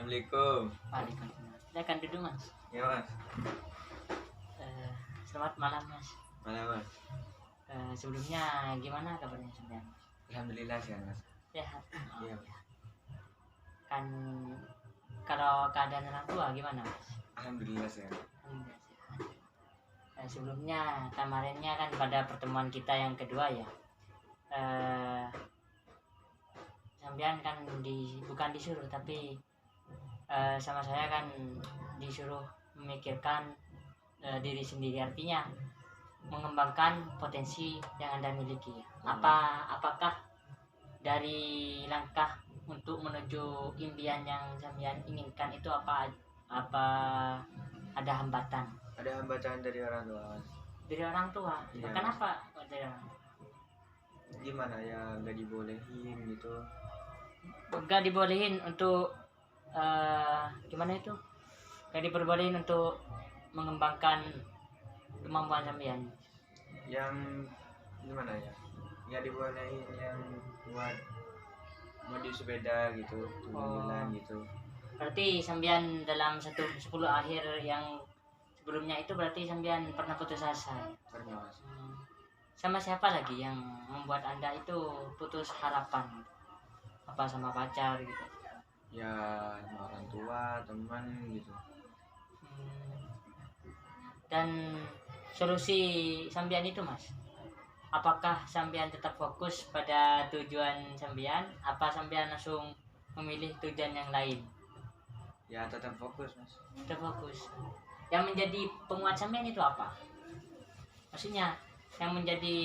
Assalamualaikum. Waalaikumsalam. Silakan duduk mas. Ya mas. Selamat malam mas. Mana mas? Sebelumnya gimana kabarnya sebenarnya? Alhamdulillah sehat mas. Sehat. Iya. Kan kalau keadaan orang tua gimana mas? Alhamdulillah sehat. Alhamdulillah sehat. Sebelumnya kemarinnya kan pada pertemuan kita yang kedua ya. Sampean kan bukan disuruh tapi sama saya kan disuruh memikirkan diri sendiri, artinya mengembangkan potensi yang Anda miliki. Apakah dari langkah untuk menuju impian yang sampean inginkan itu apa ada hambatan? Ada hambatan dari orang tua mas. Dari orang tua. Iya, Kenapa kok dari orang tua? Gimana ya, nggak dibolehin gitu. Gak dibolehin untuk gimana itu? Gak diperbolehin untuk mengembangkan kemampuan sampean. Yang gimana ya? Nggak dibolehin yang buat modi sepeda gitu, jalan gitu. Berarti sampean dalam 10 akhir yang sebelumnya itu berarti sampean pernah putus asa. Pernah mas. Sama siapa lagi yang membuat Anda itu putus harapan? Apa sama pacar gitu? Ya sama orang tua, teman gitu. Dan solusi sampean itu mas, apakah sampean tetap fokus pada tujuan sampean? Apa sampean langsung memilih tujuan yang lain? Ya tetap fokus mas. Tetap fokus. Yang menjadi penguat sampean itu apa? Maksudnya yang menjadi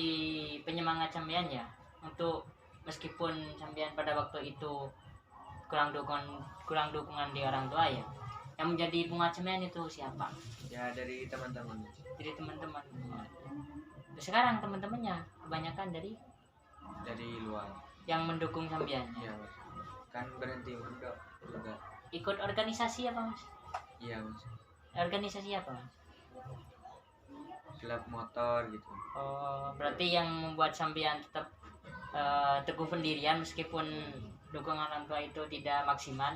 penyemangat sampean ya, untuk meskipun sampean pada waktu itu kurang dukungan di orang tua ya, yang menjadi penguat sampean itu siapa? Ya dari teman-teman. Jadi teman-teman. Sekarang teman-temannya kebanyakan dari luar. yang mendukung sampean. Iya mas. Kan berhenti mondok juga. Ikut organisasi apa mas? Iya mas. Organisasi apa mas? Klub motor gitu. Oh, berarti yang membuat sampean tetap teguh pendirian meskipun dukungan orang tua itu tidak maksimal,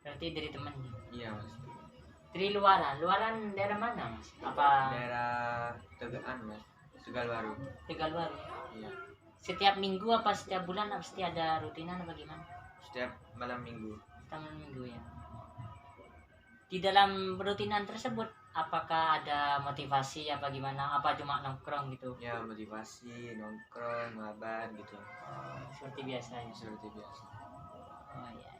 berarti dari temannya. Iya mas. Dari luaran daerah mana mas? Apa Daerah Tegaan mas. Tegal Baru. Tegal Baru? Iya. Setiap minggu apa setiap bulan pasti ada rutinan apa gimana? Setiap malam minggu. Setiap malam minggu ya. Di dalam rutinan tersebut apakah ada motivasi apa gimana? Apa cuma nongkrong gitu? Ya motivasi, nongkrong, mabar gitu. Seperti biasa ya. Seperti biasa. Oh iya.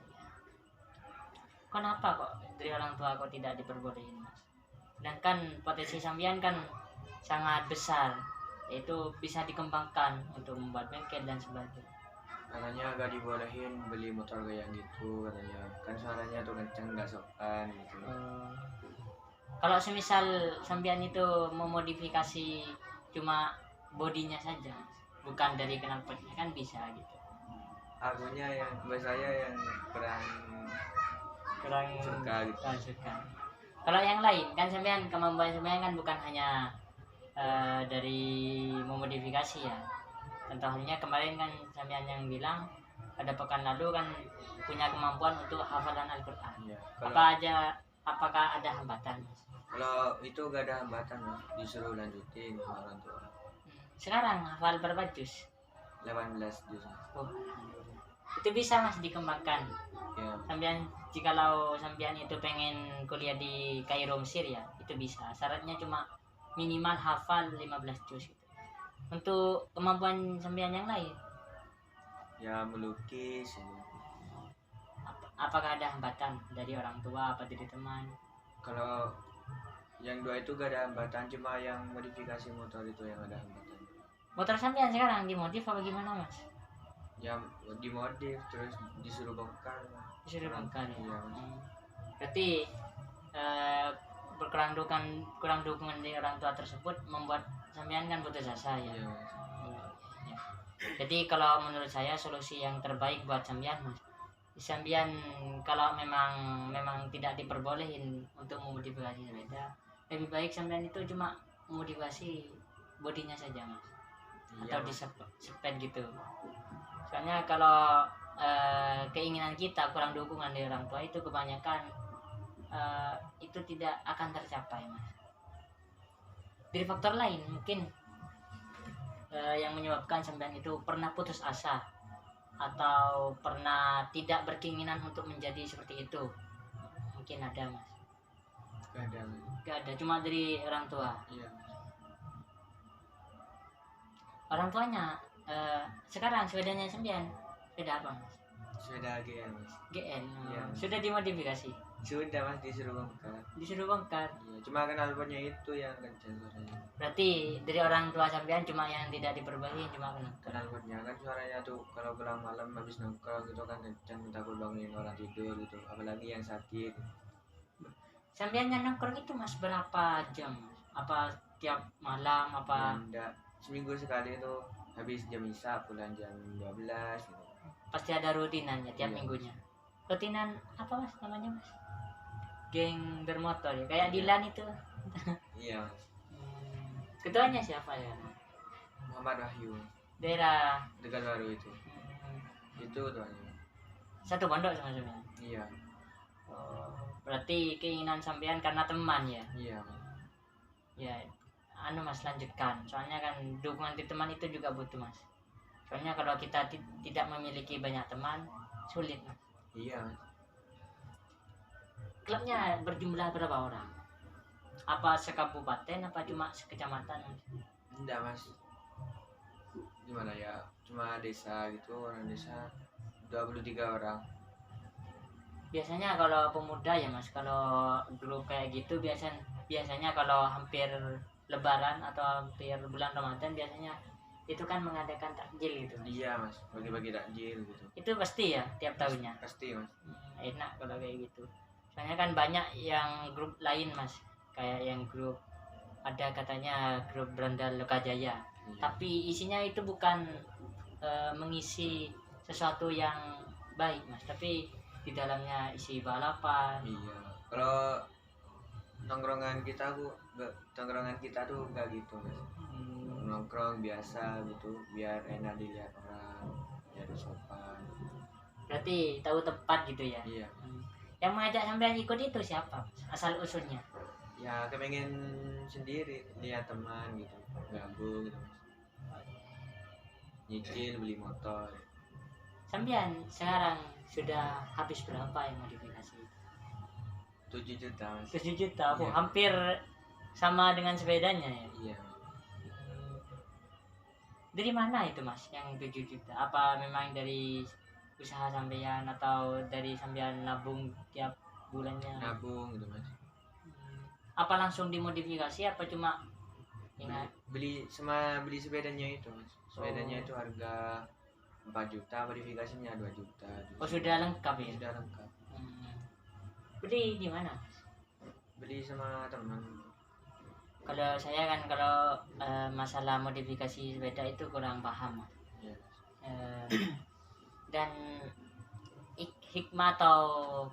Kenapa kok dari orang tua kok tidak diperbolehin mas? Sedangkan potensi sampean kan sangat besar, yaitu bisa dikembangkan untuk membuat bengkel dan sebagainya. Katanya gak dibolehin beli motor kayak gitu katanya. Kan suaranya tuh kenceng, gak sopan gitu. Kalau semisal sampean itu memodifikasi cuma bodinya saja, bukan dari knalpotnya, kan bisa gitu. Akunya yang saya yang kurang suka gitu. Suka. Kalau yang lain kan sampean kemampuan sampean kan bukan hanya dari memodifikasi ya. Contohnya kemarin kan sampean yang bilang pada pekan lalu kan punya kemampuan untuk hafalan Al-Qur'an. Ya, Apakah ada hambatan? Kalau itu gak ada hambatan mas, disuruh lanjutin sama orang tua. Sekarang hafal berapa juz? 18 juz. Oh, itu bisa mas dikembangkan. Ya. Jikalau sampean itu pengen kuliah di Kairo Mesir ya, itu bisa. Syaratnya cuma minimal hafal 15 juz gitu. Untuk kemampuan sampean yang lain, Ya melukis. apakah ada hambatan dari orang tua apa dari teman? Kalau yang dua itu gak ada hambatan, cuma yang modifikasi motor itu yang ada hambatan. Motor sampean sekarang dimodif apa gimana mas? Ya dimodif terus disuruh bongkar. Disuruh bongkar ya? Iya. Berarti kurang dukungan dari orang tua tersebut membuat sampean kan putus asa ya? Iya. Ya. Jadi kalau menurut saya solusi yang terbaik buat sampean mas, sampean kalau memang tidak diperbolehin untuk memodifikasi sepeda, lebih baik sampean itu cuma memodifikasi bodinya saja mas, atau di seped gitu. Soalnya kalau keinginan kita, kurang dukungan dari orang tua, itu kebanyakan itu tidak akan tercapai mas. Dari faktor lain mungkin yang menyebabkan sampean itu pernah putus asa atau pernah tidak berkeinginan untuk menjadi seperti itu, mungkin ada mas? Gak ada. Cuma dari orang tua. Iya. Orang tuanya sekarang sepedanya sampean sepeda apa mas? Sepeda GL mas. GL. Iya. Sudah dimodifikasi? Sudah mas, disuruh bongkar. Disuruh bongkar. Iya, cuma knalpotnya itu yang kencang suaranya. Berarti dari orang tua sampean cuma yang tidak diperbaiki cuma Knalpotnya kan suaranya tuh kalau pulang malam habis nongkrong gitu kan kencang, takut bangunin orang tidur gitu, apalagi yang sakit. Sampean yang nongkrong itu mas berapa jam mas? Apa tiap malam apa? Enggak, seminggu sekali itu habis jam isya pulang jam 12 gitu. Pasti ada rutinannya tiap Iya. minggunya. Rutinan apa mas namanya mas? Geng bermotor ya, kayak Dilan itu. Iya mas. Ketuanya siapa ya? Muhammad Wahyu, Daerah Tegal Baru itu. Itu tuh. satu pondok sama sampean. Iya. Oh, berarti keinginan sampean karena teman ya? Iya. Ya, anu mas lanjutkan. Soalnya kan dukungan dari teman itu juga butuh mas. Soalnya kalau kita tidak memiliki banyak teman, sulit mas. Iya. Klubnya berjumlah berapa orang? Apa sekabupaten apa cuma sekecamatan? Enggak mas. Gimana ya? Cuma desa gitu, orang desa 23 orang. Biasanya kalau pemuda ya mas, kalau grup kayak gitu biasanya kalau hampir Lebaran atau hampir bulan Ramadan biasanya itu kan mengadakan takjil gitu mas. Iya mas, bagi-bagi takjil gitu. Itu pasti ya tiap tahunnya. Pasti mas. Enak kalau kayak gitu. Soalnya kan banyak yang grup lain mas, kayak yang grup ada katanya grup Berandal Lokajaya. Iya. Tapi isinya itu bukan mengisi sesuatu yang baik mas, tapi di dalamnya isi balapan. Iya. Kalau nongkrongan kita tuh nggak gitu mas. Nongkrong biasa gitu, biar enak dilihat orang, biar sopan. Berarti tahu tempat gitu ya. Iya. Yang mengajak sampean ikut itu siapa mas? Asal usulnya? Ya kepengen sendiri lihat teman gitu, gabung gitu mas. Nyicil beli motor. Sampean sekarang sudah habis berapa yang modifikasi? 7 juta mas. 7 juta, Iya. hampir sama dengan sepedanya ya. Iya. Dari mana itu mas yang 7 juta? Apa memang dari usaha sampean atau dari sampean nabung tiap bulannya? Nabung gitu mas. Apa langsung dimodifikasi apa cuma ingat? Beli sepedanya itu mas. Sepedanya itu harga 4 juta, modifikasinya 2 juta. Oh sudah lengkap ya? Sudah lengkap. Beli di mana? Beli sama teman. Kalau saya kan kalau masalah modifikasi sepeda itu kurang paham mas. Iya. Dan hikmah atau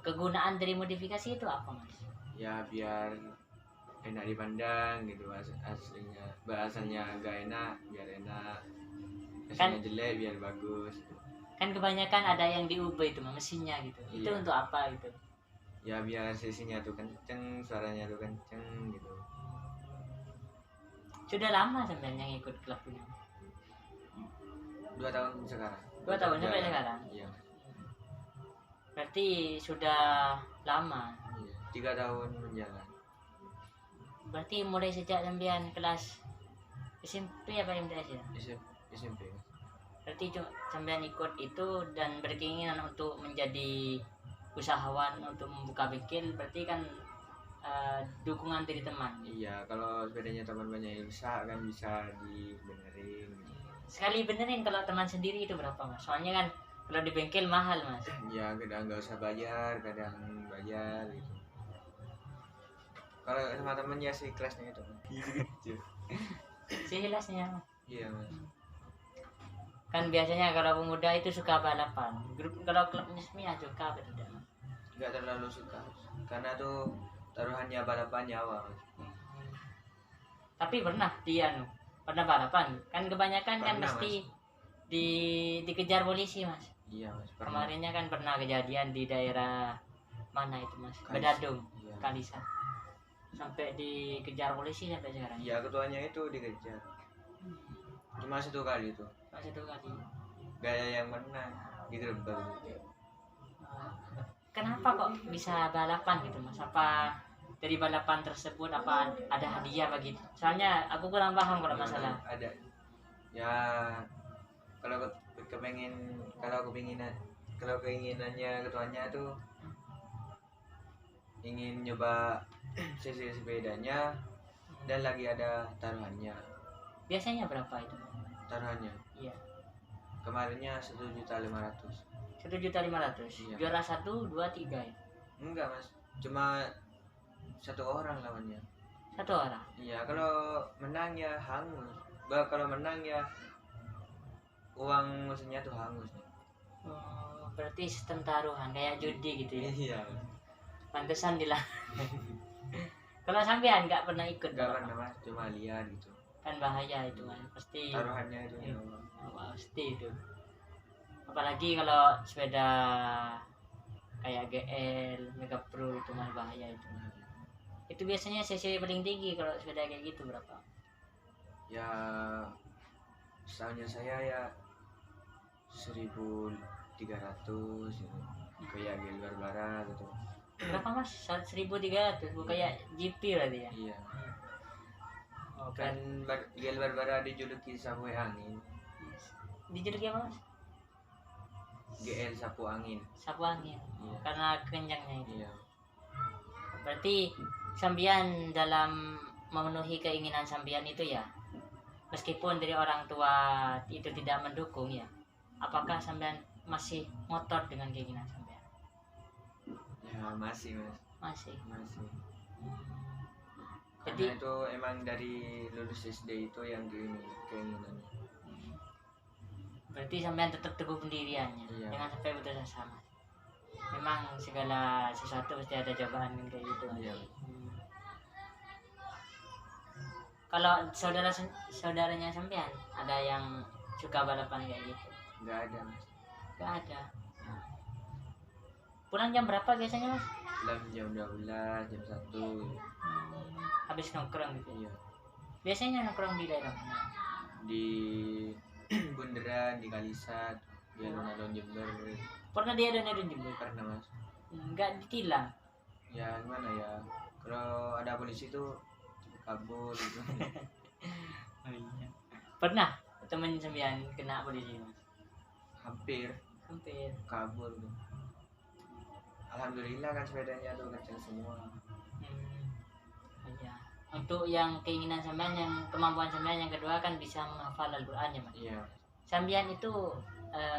kegunaan dari modifikasi itu apa mas? Ya biar enak dipandang gitu aslinya, bahasanya agak enak biar enak, aslinya jelek biar bagus. Kan kebanyakan ada yang diubah itu mesinnya gitu. Itu Iya. untuk apa gitu? Ya biar sisinya tuh kenceng, suaranya tuh kenceng gitu. Sudah lama sampean yang ikut klub ini? 2 tahun sekarang. 2 tahun sampai Jalan. sekarang? Iya. Berarti sudah lama. Iya. 3 tahun menjalan. Berarti mulai sejak sampean kelas SMP apa MTS ya? SMP. Berarti sampean ikut itu dan berkeinginan untuk menjadi usahawan untuk membuka bengkel, berarti kan dukungan dari teman. Iya, kalau sepedanya teman banyak yang rusak kan bisa dibenerin. Sekali benerin kalau teman sendiri itu berapa mas? Soalnya kan kalau di bengkel mahal mas. Ya kadang nggak usah bayar, kadang bayar gitu. Kalau sama temen ya sih kelasnya itu. Gitu. Sejelasnya Iya mas. kan biasanya kalau pemuda itu suka balapan. Kalau klubnya Smia suka apa tidak mas? Nggak terlalu suka karena tuh taruhannya balapan nyawa mas. Tapi pernah pernah balapan kan kebanyakan kan Pernah, mesti dikejar polisi mas. Iya mas, pernah. Kemarinnya kan pernah kejadian di daerah mana itu mas, Kalisa. Bedadung, Iya. Kalisa, sampai dikejar polisi sampai sekarang. Iya, ketuanya itu dikejar. Cuma 1 kali itu. Mas itu kali. Gaya yang menang digerebek. Kenapa kok bisa balapan gitu mas? Apa dari balapan tersebut apa ada hadiah bagi? Soalnya aku kurang paham kalau masalah. Ada. Ya kalau keinginannya ketuanya tuh ingin nyoba sesi sepedanya dan lagi ada taruhannya. Biasanya berapa itu? Taruhannya Iya. kemarinnya 1.500.000. 1.500.000. Iya. Juara 1, 2, 3 ya. Enggak mas, cuma 1 orang lawannya. 1 orang. Iya, kalau menang ya hangus. Kalau menang ya uang maksudnya tuh hangus. Oh, berarti sistem taruhan kayak judi gitu ya. Iya. Pantesan dilah. Kalau sampean nggak pernah ikut Enggak balapan? pernah mas, cuma lihat gitu. Kan bahaya itu kan pasti. Taruhannya itu. Iya. Pasti itu. Apalagi kalau sepeda kayak GL, Mega Pro itu mah bahaya itu. Itu biasanya cc paling tinggi kalau sepeda kayak gitu berapa? Ya soalnya saya ya 1.300 gitu. Kayak Gel Barbara gitu. Berapa mas? 1.300. Kayak GP berarti ya. Iya. Oh, Kan Gel Barbara dijuluki sapu angin. dijuluki apa mas? GL sapu angin. Sapu angin. Iya. Karena kencangnya itu. Iya. Berarti sambian dalam memenuhi keinginan sambian itu ya, meskipun dari orang tua itu tidak mendukung ya, apakah sambian masih ngotot dengan keinginan sambian? Ya masih mas. Masih. Karena Jadi itu emang dari lulus SD itu yang keinginannya. berarti sampean tetap teguh pendiriannya. Iya. Jangan sampai putus asa. Memang segala sesuatu pasti ada cobaan kan kayak gitu. Iya. Kalau saudaranya sampean ada yang suka balapan kayak gitu? Nggak ada mas. Gak ada. Pulang jam berapa biasanya mas? Pulang jam 12, jam 1. Habis nongkrong gitu. Iya. Biasanya nongkrong di daerah mana? Di Bundaran, di Kalisa, di alun-alun Jember. Pernah dia ada jemput? Pernah mas. Enggak ditilang. Ya gimana ya, kalau ada polisi tuh kabur gitu. Oh, iya. Pernah temen sampean kena polisi mas? Hampir kabur tuh. Alhamdulillah kan sepedanya tuh kencang semua. Iya. Untuk yang keinginan sampean, yang kemampuan sampean yang kedua kan bisa menghafal Al-Qur'an ya mas. Iya. Sampean itu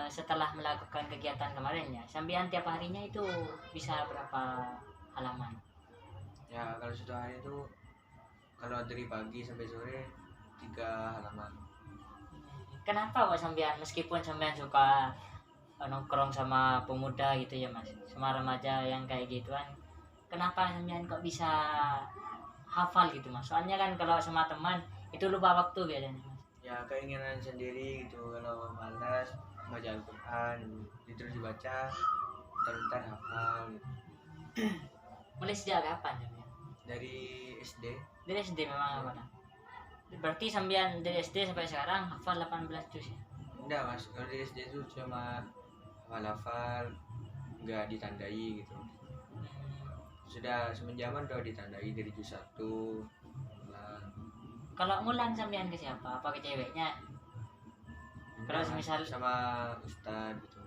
setelah melakukan kegiatan kemarin ya, sampean tiap harinya itu bisa berapa halaman? Ya kalau 1 hari itu kalau dari pagi sampai sore 3 halaman. Kenapa kok sampean, meskipun sampean suka nongkrong sama pemuda gitu ya mas, sama remaja yang kayak gituan, kenapa sampean kok bisa hafal gitu mas? Soalnya kan kalau sama teman itu lupa waktu biasanya mas. Ya keinginan sendiri gitu, kalau malas baca Al-Quran terus dibaca ntar hafal gitu. Mulai sejak kapan sampean? Dari SD. Dari SD memang hafal. Berarti sampean dari SD sampai sekarang hafal 18 juz ya? Enggak mas, kalau dari SD itu cuma hafal-hafal nggak ditandai gitu. Sudah semenjaman udah ditandai dari juz 1. Kalau ngulang sampean ke siapa? Apa ke ceweknya? Kalau semisal sama ustad gitu.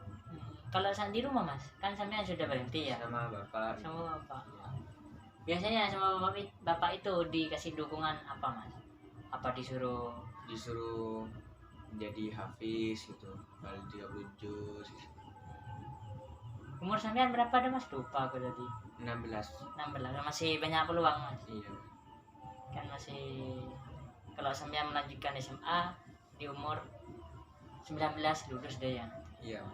Kalau di rumah mas, kan sampean sudah berhenti ya? Sama bapak. Sama bapak. Biasanya sama bapak itu dikasih dukungan apa mas? Apa disuruh jadi hafiz gitu, kali 30 juz gitu. Umur sampean berapa dah mas? Lupa aku tadi. 16. 16. Masih banyak peluang mas. Iya. Kan masih, kalau sampean melanjutkan SMA di umur 19 lulus deh ya. Iya.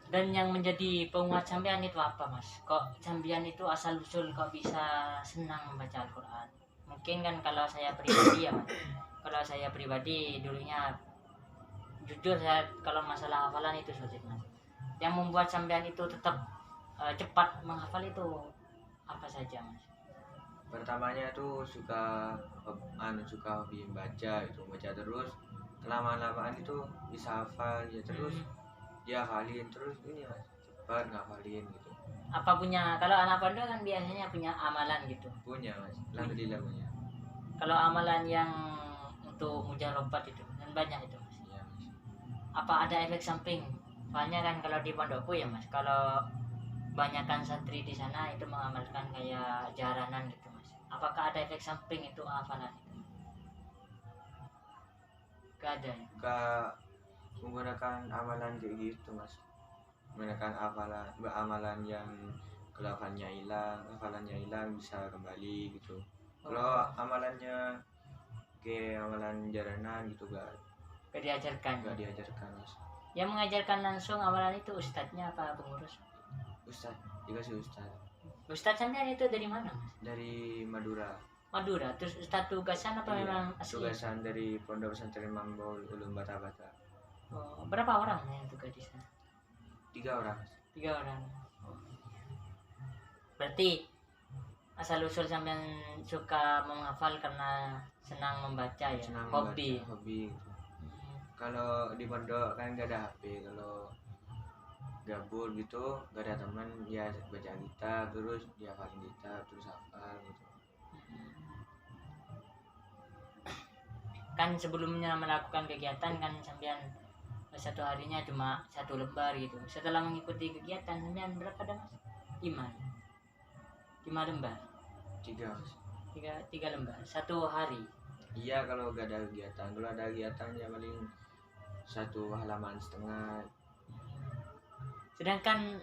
Dan yang menjadi penguat sampean itu apa mas? Kok sampean itu asal usul kok bisa senang membaca Al-Quran? Mungkin kan kalau saya pribadi ya Mas, kalau saya pribadi dulunya jujur saya kalau masalah hafalan itu sulit Mas. Yang membuat sampean itu tetap cepat menghafal itu apa saja Mas? Pertamanya tuh suka hobi baca terus kelamaan-lamaan itu bisa hafal ya, terus dia hafalin terus ini Mas, cepat ngafalin gitu. Apa punya, kalau anak pondok kan biasanya punya amalan gitu. Punya Mas, alhamdulillah punya. Kalau amalan yang untuk mujarrobat itu kan banyak itu Mas. Iya Mas. Apa ada efek samping? Soalnya kan kalau di pondokku ya Mas, kalau banyakkan santri di sana itu mengamalkan kayak jaranan gitu Mas. Apakah ada efek samping itu hafalan itu? Gak ada ya? Menggunakan amalan kayak gitu Mas, menggunakan amalan yang kalau hafalannya hilang bisa kembali gitu. Kalau amalannya kayak amalan jaranan gitu Gak diajarkan? Gak diajarkan Mas. Yang mengajarkan langsung amalan itu ustadznya apa pengurus? Dikasih Ustadz sampean itu dari mana Mas? dari Madura. Terus ustadz tugasan apa Iya, memang asli? tugasan dari Pondok Pesantren Mambol Ulum Bata-Bata. Oh, berapa orang yang tugas di sana? 3 orang. 3 orang. Berarti asal usul sampean suka menghafal karena senang membaca ya, Senang hobi. membaca, hobi gitu. Kalau di pondok kan gak ada HP, kalau gabut gitu gak ada teman ya baca kitab terus dia hafalin kitab terus hafal gitu. Kan sebelumnya melakukan kegiatan kan sampean satu harinya cuma 1 lembar gitu. Setelah mengikuti kegiatan sampean berapa dah Mas? 5 lembar. 3 Mas. 3 lembar 1 hari. Iya kalau gak ada kegiatan, kalau ada kegiatan ya paling 1 halaman setengah. Sedangkan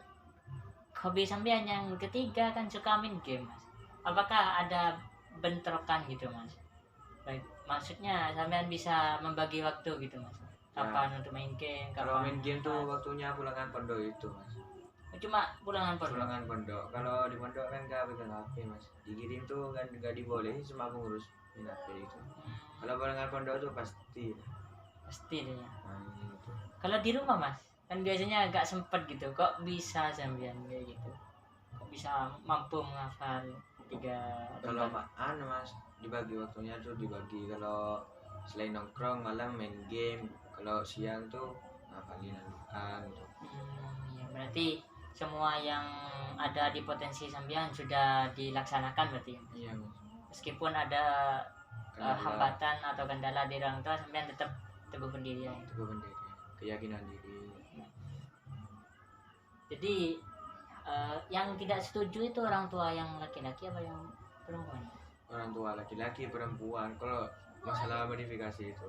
hobi sampean yang ketiga kan suka main game Mas. Apakah ada bentrokan gitu Mas? Baik, maksudnya sampean bisa membagi waktu gitu Mas. Kapan untuk main game? Kalau Kapan main game tuh waktunya pulangan pondok itu Mas. Cuma pulangan pondok. Pulangan pondok. Kalau di pondok kan gak pegang HP Mas. Dikirim tuh kan gak dibolehin sama pengurus main HP itu. Kalau pulangan pondok tuh pasti deh ya. gitu. Kalau di rumah Mas, kan biasanya agak sempet gitu. Kok bisa sampean kayak gitu? Kok bisa mampu menghafal 3 Kalau lembar? Mas dibagi waktunya tuh dibagi, kalau selain nongkrong malam main game, kalau siang tuh ngafalin Al-Quran gitu. Ya, berarti semua yang ada di potensi sampean sudah dilaksanakan berarti ya? Iya Mas. Meskipun ada hambatan atau kendala di orang tua, sampean tetap teguh pendirian. Teguh pendirian, keyakinan diri. Jadi yang tidak setuju itu orang tua yang laki-laki apa yang perempuan? Orang tua laki-laki perempuan kalau masalah modifikasi itu.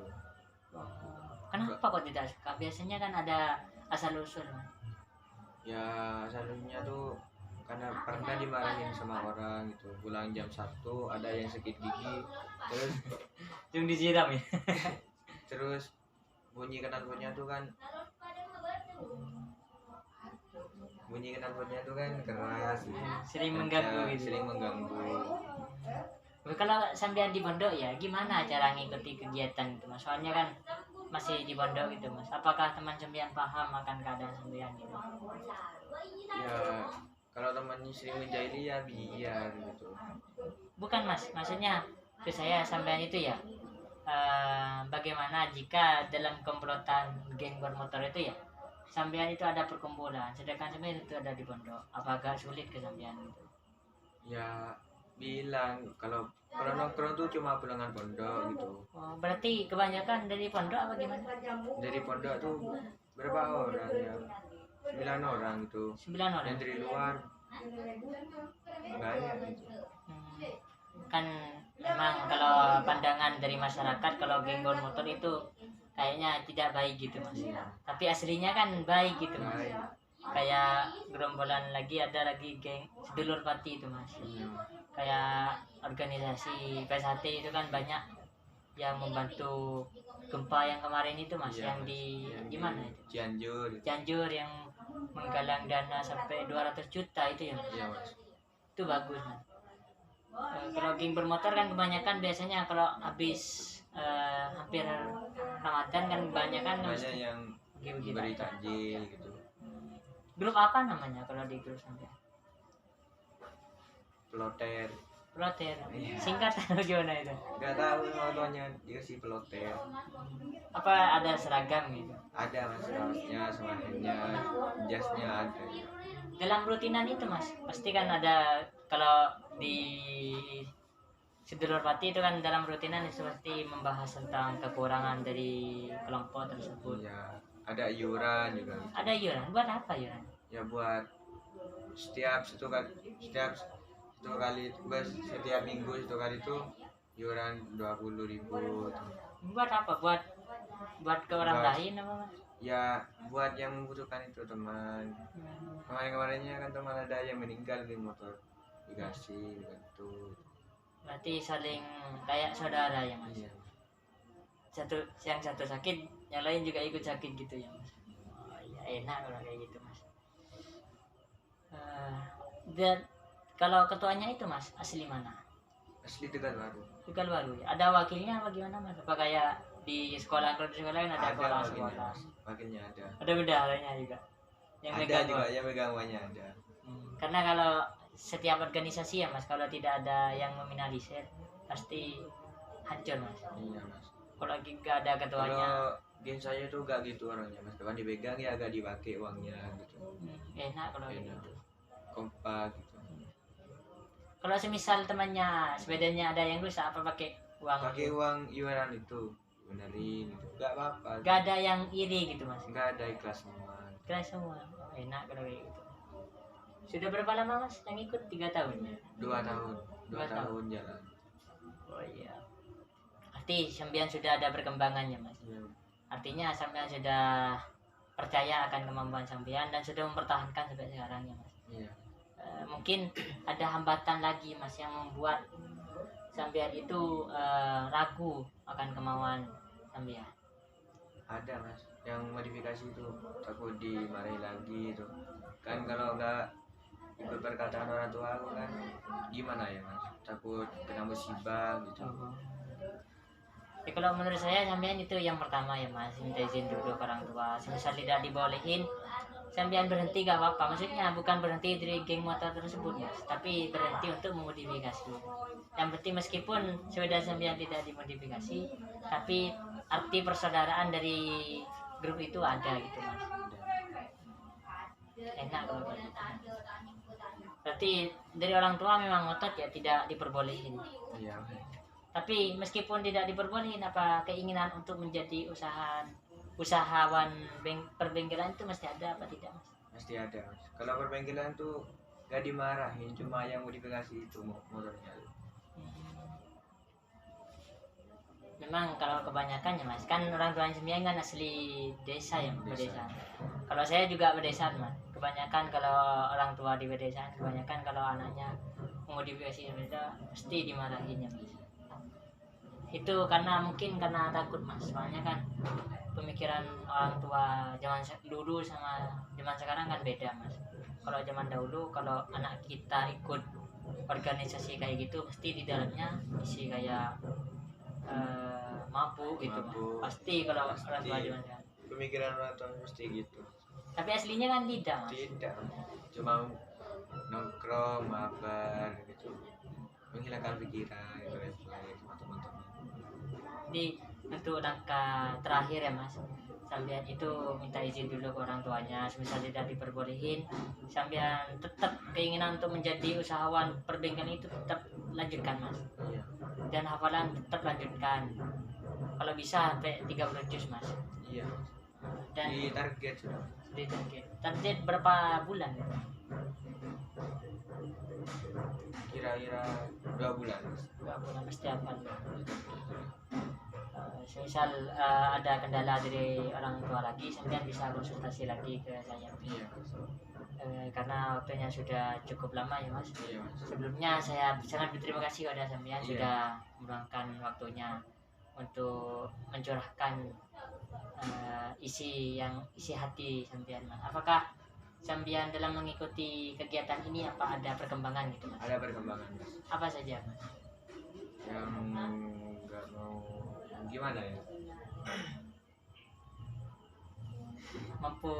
Kenapa kok tidak suka? Biasanya kan ada asal usul. Ya asalnya tuh karena pernah dimarahin sama orang gitu, pulang jam 1 ada yang sakit gigi terus Yang disiram ya. terus bunyi knalpotnya tuh kan keras gitu. Sering mengganggu gitu. Sering mengganggu. Kalau sampean di pondok ya gimana cara ngikuti kegiatan itu Mas? Soalnya kan masih di pondok gitu Mas. Apakah teman sampean paham akan keadaan sampean gitu? Ya kalau temannya sering menjahili ya biar gitu. Bukan Mas, maksudnya ke saya sampean itu ya bagaimana jika dalam komplotan geng bermotor itu ya sampean itu ada perkumpulan, sedangkan sampean itu ada di pondok, apakah sulit ke sampean gitu? Ya bilang kalau nongkrong tuh cuma pulangan pondok gitu. Oh, berarti kebanyakan dari pondok apa gimana? Dari pondok tuh berapa orang ya? 9 orang gitu. 9 orang. Yang dari luar banyak gitu. Kan memang kalau pandangan dari masyarakat kalau geng motor itu kayaknya tidak baik gitu Mas. Tapi aslinya kan baik gitu Mas. Baik. Kayak gerombolan lagi, ada lagi geng sedulur pati itu Mas. Kayak organisasi PSHT itu kan banyak yang membantu gempa yang kemarin itu Mas, Iya, yang di mana itu? Cianjur yang menggalang dana sampai 200 juta itu ya Mas. Iya Mas. Itu bagus Mas. Kalau geng bermotor kan kebanyakan biasanya kalau habis hampir Ramadan kan kebanyakan banyak yang begitu. beri takjil gitu. Grup apa namanya kalau di grup sampai? Peloter. Peloter. Iya. Singkat atau gimana itu? Nggak tahu namanya, dia sih peloter. Apa ada seragam gitu? Ada mas, kaosnya, semahennya, jasnya ada. Dalam rutinan itu mas, pasti kan ada kalau di Sedulur Pati itu kan dalam rutinan itu pasti membahas tentang kekurangan dari kelompok tersebut. Iya, ada iuran juga. Ada iuran, buat apa iuran? Ya buat setiap satu kali setiap minggu satu kali itu iuran 20.000. Buat apa? Buat ke orang Buat- lain apa mas? Ya buat yang membutuhkan itu teman. Kemarin-kemarinnya kan teman ada yang meninggal di motor dikasih gitu. Berarti saling kayak saudara ya mas. Iya. Yang satu sakit, yang lain juga ikut sakit gitu ya mas. Oh, ya enak kalau kayak gitu mas. Dan kalau ketuanya itu mas asli mana? Asli Tegalwaru. Tegalwaru ya. Ada wakilnya apa gimana mas? Apa kayak di sekolah, kalau di sekolah kan ada kepala wakilnya, sekolah. wakilnya ada. Ada bendaharanya juga. Yang Ada megang juga uang. yang megang uangnya ada. Karena kalau setiap organisasi ya mas, kalau tidak ada yang meminalisir pasti hancur mas. Iya mas. Kalau lagi gak ada ketuanya, Kalau geng saya tuh gak gitu orangnya mas. Kapan dipegang ya agak dipakai uangnya gitu. enak kalau kayak Enak. gitu. Kompak gitu. Kalau semisal temannya sepedanya ada yang rusak, apa pakai uang? Pakai uang iuran itu, benerin gitu. Gak apa-apa. Gak ada yang iri gitu mas. Gak ada, ikhlas semua. Kira semua. Oh, enak kalau kayak gitu. Sudah berapa lama mas yang ikut? 3 tahun ya? 2 tahun. 2 2 tahun jalan. Oh iya. Arti sampean sudah ada perkembangannya mas. Iya. Artinya sampean sudah percaya akan kemampuan sampean dan sudah mempertahankan sampai sekarang ya mas. Iya. Mungkin ada hambatan lagi mas yang membuat sampean itu ragu akan kemauan sampean. Ada mas. Yang modifikasi itu takut dimarahi lagi itu. Kan kalau nggak ikut perkataan orang tua aku kan gimana ya mas? Takut kena musibah gitu. Ya, kalau menurut saya sampean itu yang pertama ya mas, minta izin dulu ke orang tua. Semisal tidak dibolehin, sampean berhenti gak apa-apa. Maksudnya bukan berhenti dari geng motor tersebut mas, tapi berhenti untuk memodifikasi. Yang penting meskipun sepeda sampean tidak dimodifikasi, tapi arti persaudaraan dari grup itu ada gitu mas. Enak kalau kayak gitu. Berarti dari orang tua memang ngotot ya tidak diperbolehin. Iya. Tapi meskipun tidak diperbolehin, apa keinginan untuk menjadi usahawan perbengkelan itu mesti ada apa tidak mas? Pasti ada mas. Kalau perbengkelan tuh gak dimarahin, cuma yang modifikasi itu motornya. Memang kalau kebanyakan ya mas, kan orang tua sembilan kan asli desa ya, pedesaan. Kalau saya juga pedesaan mas. Kebanyakan kalau orang tua di pedesaan, kebanyakan kalau anaknya mengmodifikasi sepeda pasti dimarahin ya mas. Itu karena mungkin karena takut mas, soalnya kan pemikiran orang tua zaman dulu sama zaman sekarang kan beda mas. Kalau zaman dahulu kalau anak kita ikut organisasi kayak gitu pasti di dalamnya isi kayak mabuk gitu mas. Mabuk. Pasti kalau Pasti. orang tua zaman sekarang. Pemikiran orang tua mesti gitu. Tapi aslinya kan tidak mas. Tidak, cuma nongkrong, mabar gitu, menghilangkan pikiran gitu kan, sama teman-teman. Jadi untuk langkah terakhir ya mas, sampean itu minta izin dulu ke orang tuanya. Semisal tidak diperbolehin, sampean tetap keinginan untuk menjadi usahawan perbengkelan itu tetap lanjutkan mas. Iya. Dan hafalan tetap lanjutkan. Kalau bisa sampai 30 juz mas. Iya. Dan Di target sudah. di target berapa bulan? Kira-kira 2 bulan. 2 bulan pasti hafal. Semisal ada kendala dari orang tua lagi, sampean bisa konsultasi lagi ke saya. Iya. Karena waktunya sudah cukup lama ya mas. Iya mas. Sebelumnya saya sangat berterima kasih kepada sampean Iya. sudah meluangkan waktunya untuk mencurahkan isi hati sampean mas. Apakah sambian dalam mengikuti kegiatan ini apa ada perkembangan gitu mas? Ada perkembangan mas, Apa saja mas? yang nggak mau gimana ya, Mampu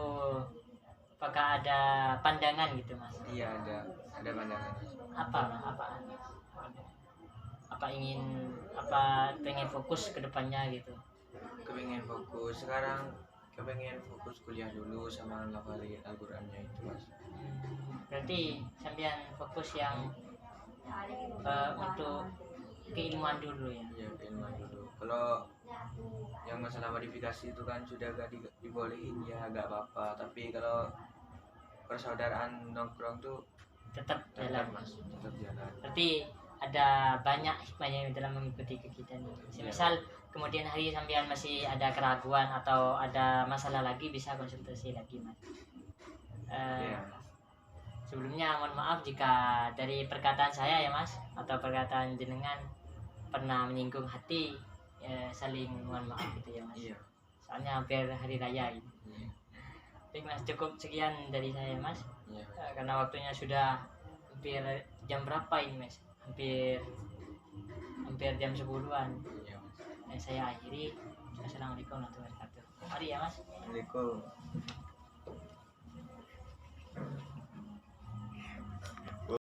apakah ada pandangan gitu mas? iya ada pandangan mas. Apa mas? Apa ingin apa pengen fokus ke depannya gitu? Kepengen fokus sekarang, kepengen fokus kuliah dulu sama ngapalin Al-Qur'annya itu mas. Berarti sambian fokus yang untuk keilmuan dulu ya. Iya keilmuan dulu. Kalau yang masalah modifikasi itu kan sudah gak dibolehin ya gak apa-apa, tapi kalau persaudaraan nongkrong tuh Tetap tetap jalan. mas, tetap jalan. Berarti ada banyak hikmahnya dalam mengikuti kegiatan ini. Misal kemudian hari sambian masih ada keraguan atau ada masalah lagi bisa konsultasi lagi mas. Iya. Sebelumnya mohon maaf jika dari perkataan saya ya mas atau perkataan jenengan pernah menyinggung hati, saling mohon maaf gitu ya mas. Iya. Soalnya hampir hari raya gitu. Iya. Baik mas, cukup sekian dari saya mas. Iya. Karena waktunya sudah hampir jam berapa ini mas? Hampir jam 10-an. Iya mas. Saya akhiri. Assalamualaikum warahmatullahi wabarakatuh. Mari ya mas. Assalamualaikum.